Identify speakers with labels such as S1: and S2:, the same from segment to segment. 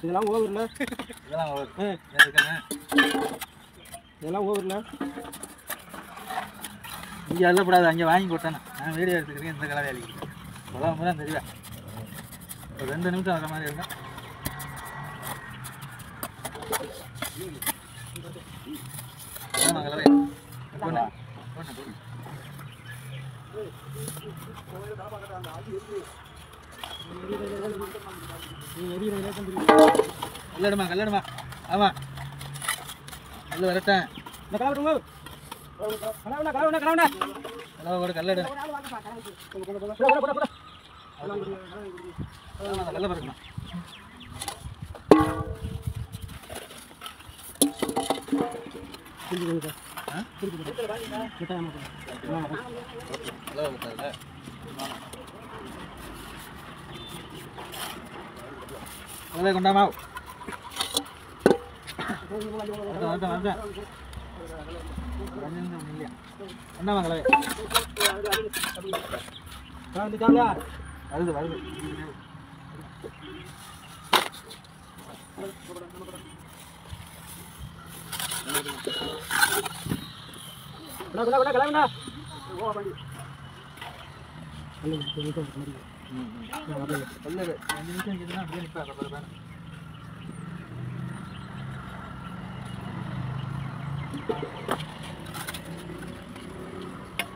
S1: இதெல்லாம் ஓவர்ல
S2: இதெல்லாம் ஓவர்
S1: இதெல்லாம் ஓவர்ல
S2: இங்கே அல்லப்படாது அங்கே வாங்கி கொடுத்தானே நான் வீடியோ எடுத்துக்கிறேன் இந்த கலர் வேலைக்கு உலகம் தான் தெரியா ஒரு 2 நிமிஷம் வர மாதிரி இருக்கும் கலரை கல்லடுமா கல்லடுமா ஆமாம் நல்ல வரட்டேன்
S1: இந்த கலவடுங்க
S2: கலவை கூட கல்லடு கல்ல பறக்கணும் கலவை கொண்டாமா என்னமா கலவை வருது வருது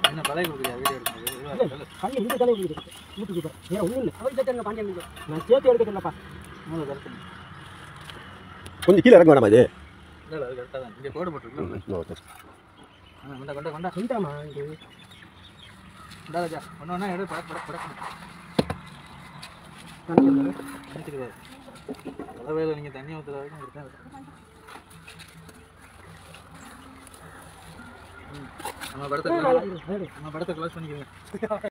S2: என்ன பழைய கொடுக்குறியா வீடியோ எடுக்கிறது
S1: கொஞ்சம் கீழே இறங்க வேணாமா இது
S2: இல்லை அது கரெக்டாக தான் இங்கே கோடு போட்டுருக்கோம் கொண்டா கொண்டா கொண்டா
S1: கொண்டாமா
S2: கொண்டாதா ஒன்று ஒன்றா எடு படக்கணும் நினச்சிக்கிறாரு கலவையில் நீங்கள் தண்ணி ஊற்றுற வரைக்கும் கொடுத்தேன் நம்ம படத்தை க்ளோஸ் பண்ணிக்கிறேங்க